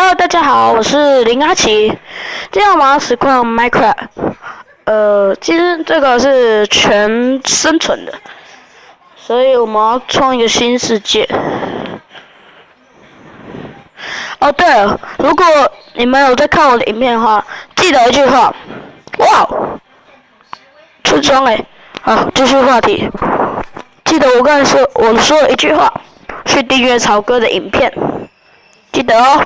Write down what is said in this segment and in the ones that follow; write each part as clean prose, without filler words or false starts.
Hello，大家好，我是林阿奇。今天我们要实况 Minecraft。其实这个是全生存的，所以我们要创一个新世界。哦，对了，如果你们有在看我的影片的话，记得一句话。哇，村庄哎，好，继续话题。记得我刚才说了一句话，去订阅曹哥的影片，记得哦。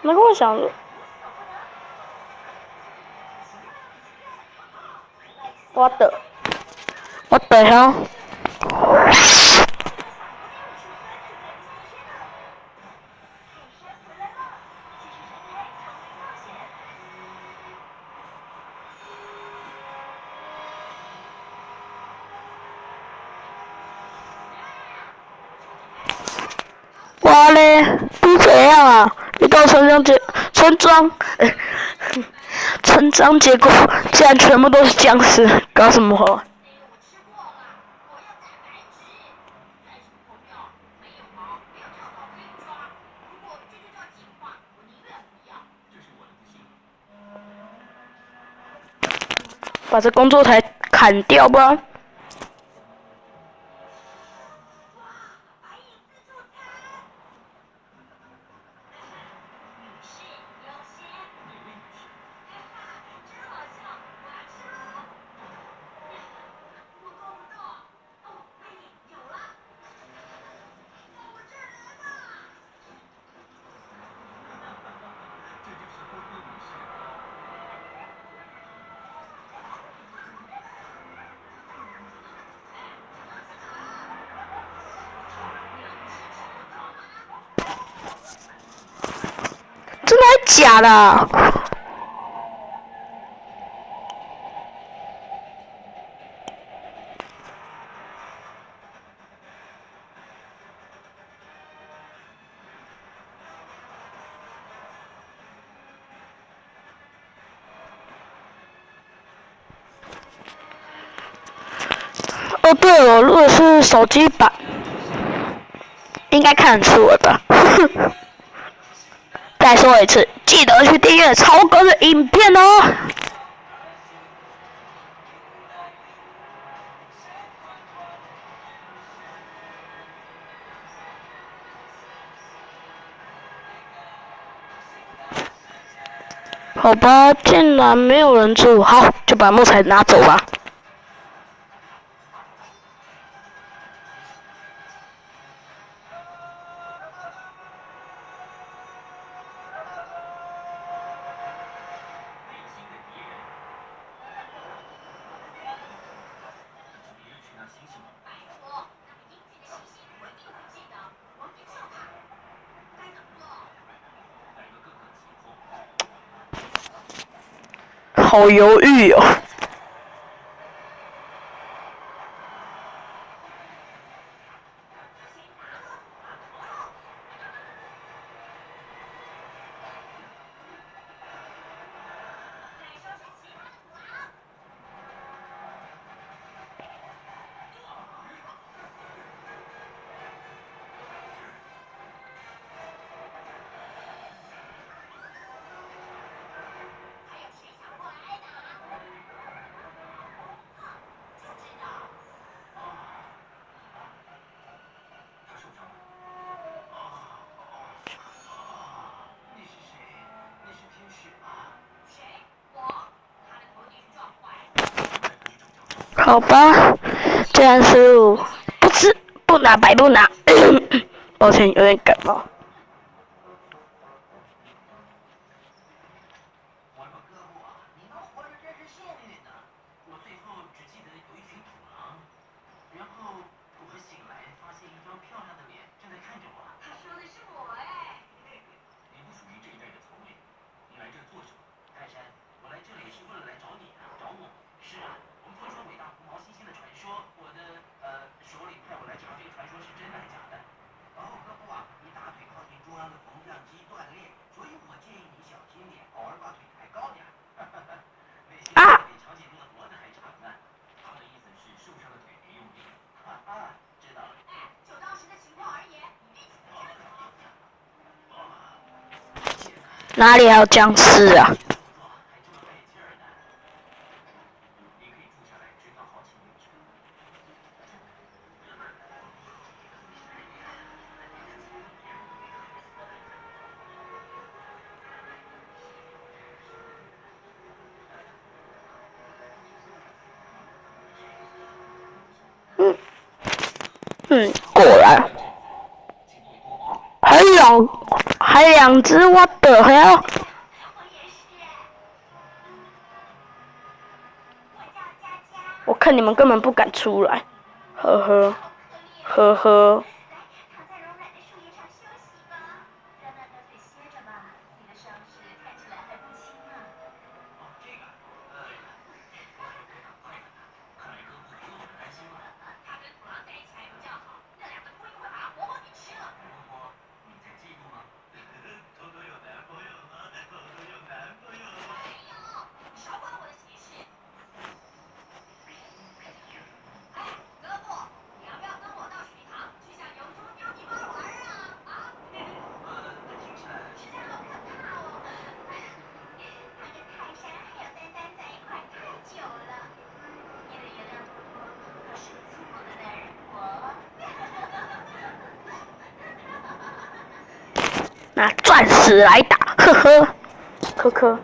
那跟我想着，what the hell？哇嘞，都怎样啊？遇到村庄，村庄结果竟然全部都是僵尸，搞什么？把这工作台砍掉吧。真的还假的？哦，对了，如果是手机版，应该看得出来吧？再说一次，记得去订阅超哥的影片哦。好吧，竟然没有人住，好，就把木材拿走吧。好犹豫哦。好吧，既然是不吃不拿白不拿，抱歉，有点感冒。哪里还有僵尸啊？果然，还两只，what the hell？我看你们根本不敢出来，呵呵，呵呵。拿钻石来打，呵呵，科科。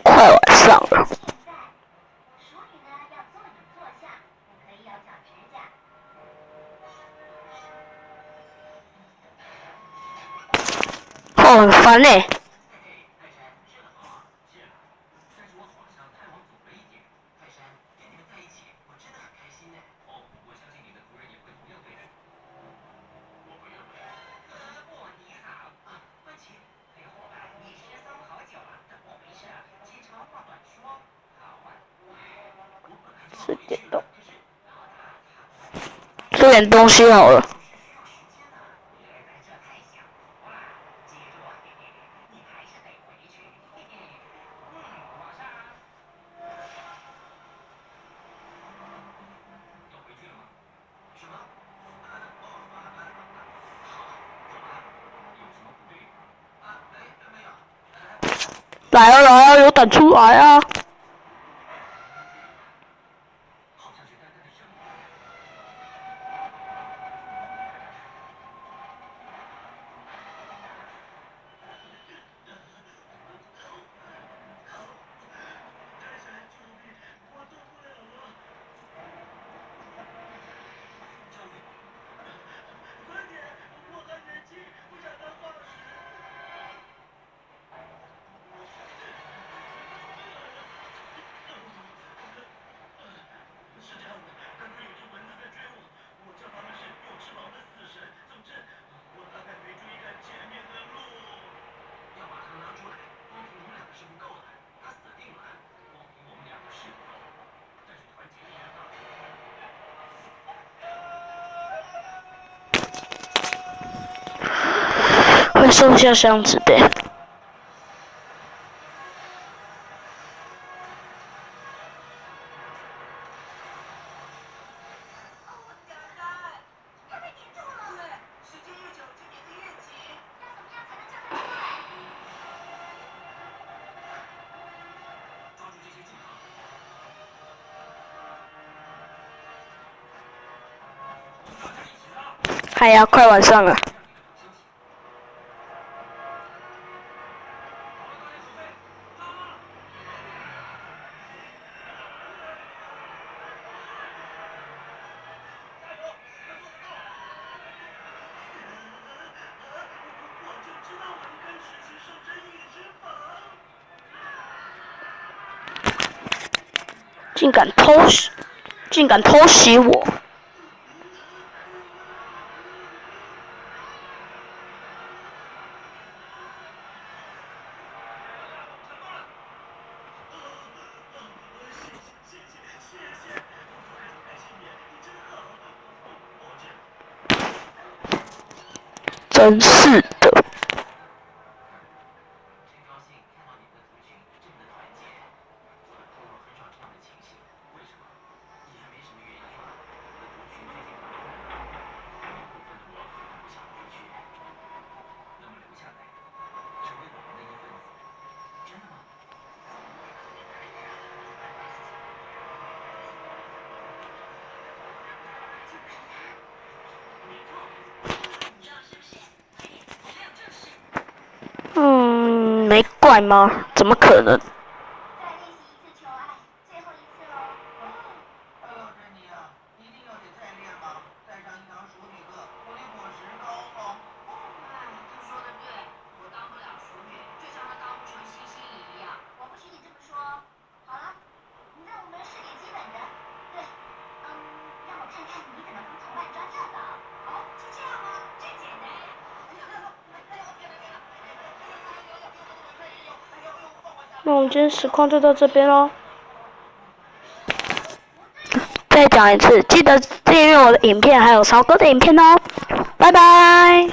快晚上了。哦，很烦呢。吃点东，吃点东西好了。来啊来啊，有胆出来啊！会收下箱子的。哎呀，快晚上了。竟敢偷袭我！真是的。没怪吗？怎么可能？那我们今天实况就到这边喽。再讲一次，记得订阅我的影片，还有曹哥的影片哦。拜拜。